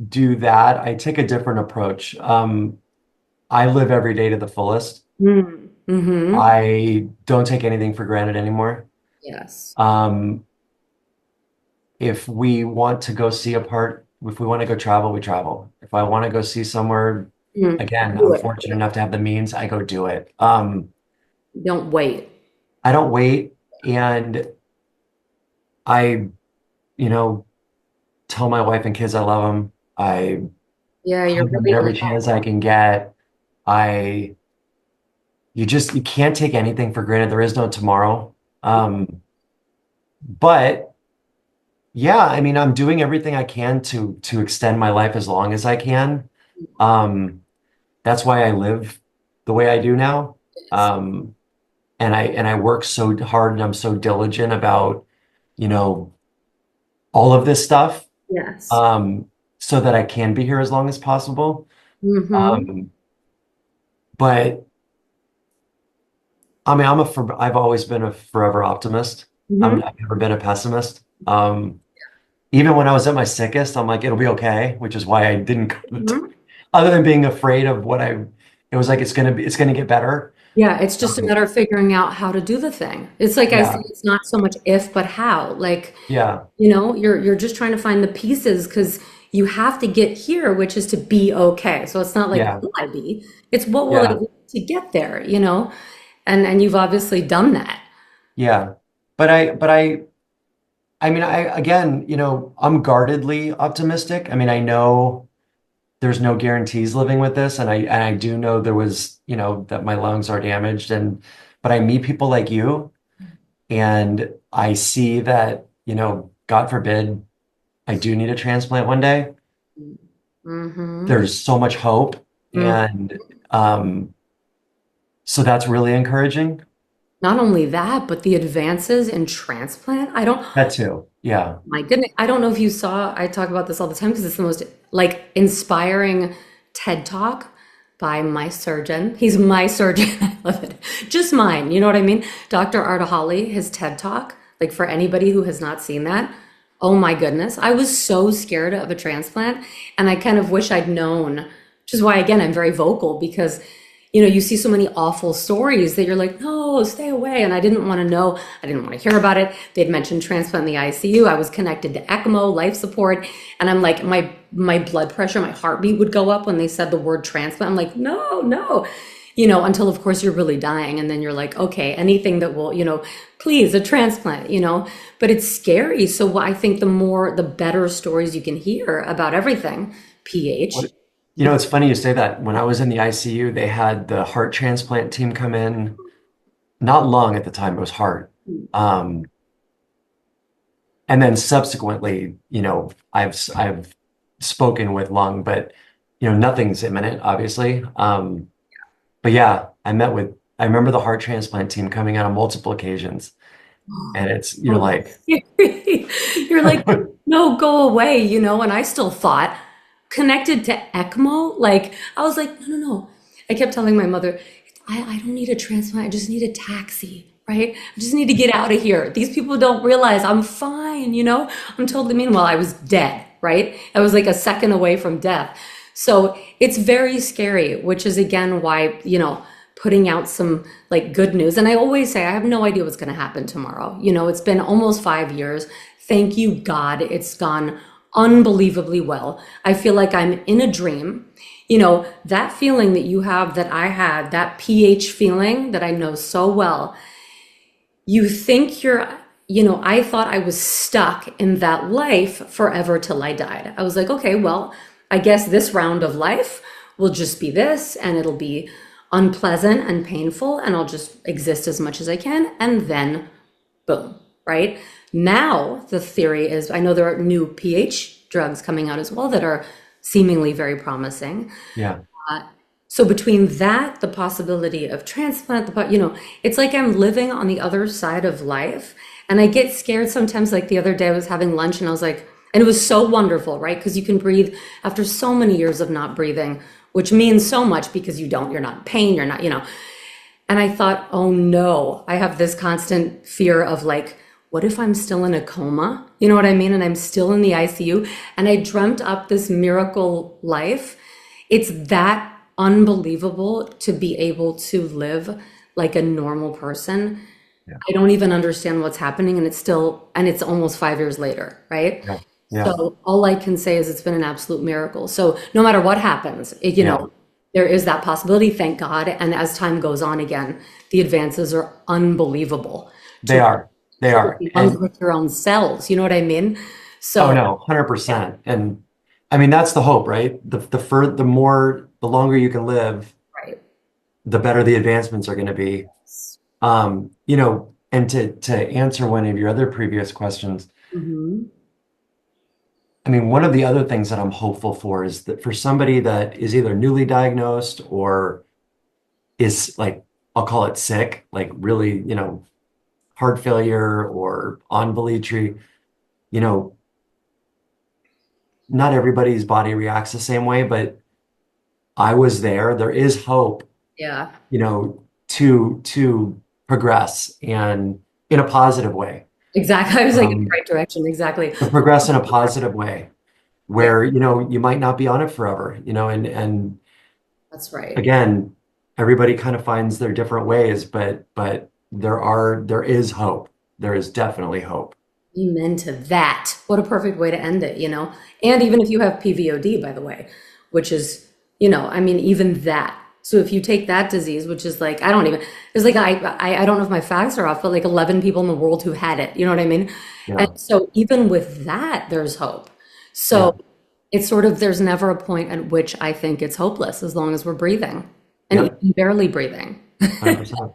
do that. I take a different approach. I live every day to the fullest. Mm-hmm. I don't take anything for granted anymore. Yes. Um, if we want to go see a part, if we want to go travel, we travel. If I want to go see somewhere, Mm. again, Do I'm it. fortunate enough to have the means, I go do it. Don't wait. I don't wait, and I, you know, tell my wife and kids I love them. I Yeah, you're hug them at really on every chance I can get. I, you can't take anything for granted. There is no tomorrow. But yeah, I mean, I'm doing everything I can to extend my life as long as I can. Um, that's why I live the way I do now. that. Um, and I work so hard and I'm so diligent about, you know, all of this stuff, Yes. um, so that I can be here as long as possible. Mm-hmm. Um, but I mean, I've always been a forever optimist. Mm-hmm. I've never been a pessimist. Even when I was at my sickest, I'm like, it'll be okay, which is why I didn't go to the, Mm-hmm. other than being afraid of it was like, it's gonna get better. Yeah, it's just a Um, matter of figuring out how to do the thing. It's like I say, yeah, it's not so much if, but how. Like, yeah, you're just trying to find the pieces because you have to get here, which is to be okay. So it's not like yeah, will I be? It's what will I yeah, do to get there, And you've obviously done that. Yeah. I mean, again, I'm guardedly optimistic. I mean, I know there's no guarantees living with this, and I do know there was, that my lungs are damaged, but I meet people like you, and I see that, God forbid, I do need a transplant one day. Mm-hmm. There's so much hope, and um, so that's really encouraging. Not only that, but the advances in transplant. I don't, That too. Yeah. my goodness, I don't know if you saw, I talk about this all the time because it's the most like inspiring TED talk by my surgeon. He's my surgeon. I love it. Just mine. You know what I mean? Dr. Ardahali, his TED talk, like for anybody who has not seen that. Oh my goodness. I was so scared of a transplant and I kind of wish I'd known, which is why, again, I'm very vocal because you see so many awful stories that you're like, no, stay away. And I didn't want to know. I didn't want to hear about it. They'd mentioned transplant in the ICU. I was connected to ECMO, life support. And I'm like, my blood pressure, my heartbeat would go up when they said the word transplant. I'm like, no, no, until of course you're really dying. And then you're like, okay, anything that will, please, a transplant, but it's scary. So I think the better stories you can hear about everything, PH. What, it's funny you say that. When I was in the ICU, they had the heart transplant team come in, not lung at the time, it was heart. Um, and then subsequently, I've spoken with lung, but nothing's imminent, obviously. But yeah, I remember the heart transplant team coming out on multiple occasions, and you're Oh, like, you're like, no, go away, and I still thought connected to ECMO, like I was like, no, no, no. I kept telling my mother, I don't need a transplant, I just need a taxi, right? I just need to get out of here. These people don't realize I'm fine, I'm totally meanwhile I was dead, right? I was like a second away from death. So it's very scary, which is again why, putting out some like good news. And I always say, I have no idea what's going to happen tomorrow. It's been almost 5 years. Thank you, God. It's gone unbelievably well. I feel like I'm in a dream. That feeling that you have, that I had, that pH feeling that I know so well, you think I thought I was stuck in that life forever till I died. I was like, okay, well, I guess this round of life will just be this, and it'll be unpleasant and painful, and I'll just exist as much as I can, and then boom, right? Now, the theory is, I know there are new pH drugs coming out as well that are seemingly very promising. yeah, So between that, the possibility of transplant, it's like I'm living on the other side of life. And I get scared sometimes. Like the other day, I was having lunch and I was like, and it was so wonderful, right? Because you can breathe after so many years of not breathing, which means so much because you're not in pain, you're not, And I thought, oh no, I have this constant fear of like, what if I'm still in a coma? You know what I mean? And I'm still in the ICU and I dreamt up this miracle life. It's that unbelievable to be able to live like a normal person. yeah, I don't even understand what's happening and it's almost 5 years later, right? yeah, yeah, So all I can say is it's been an absolute miracle. So no matter what happens, yeah. there is that possibility, thank God. And as time goes on again, the advances are unbelievable They to are, they are. And with your own cells. You know what I mean? oh So no, 100%. And I mean, that's the hope, right? The longer you can live, right. the better the advancements are going to be. And to answer one of your other previous questions, Hmm. I mean, one of the other things that I'm hopeful for is that for somebody that is either newly diagnosed or is like, I'll call it sick, like really, heart failure or on Velitri, you know, not everybody's body reacts the same way, but I was there. There is hope, Yeah, to progress and in a positive way. exactly. I was like in the Um, right direction. Exactly. to progress in a positive way Yeah, where, you might not be on it forever, and that's right. again, everybody kind of finds their different ways, but there is hope. There is definitely hope. Amen to that. What a perfect way to end it. And even if you have PVOD, by the way, which is, I mean, even that. So if you take that disease, which is like, I don't even, there's like, I don't know if my facts are off, but like 11 people in the world who had it. You know what I mean? And Yeah. so even with that, there's hope. Yeah. So it's sort of, there's never a point at which I think it's hopeless as long as we're breathing and Yep. even barely breathing. 100%.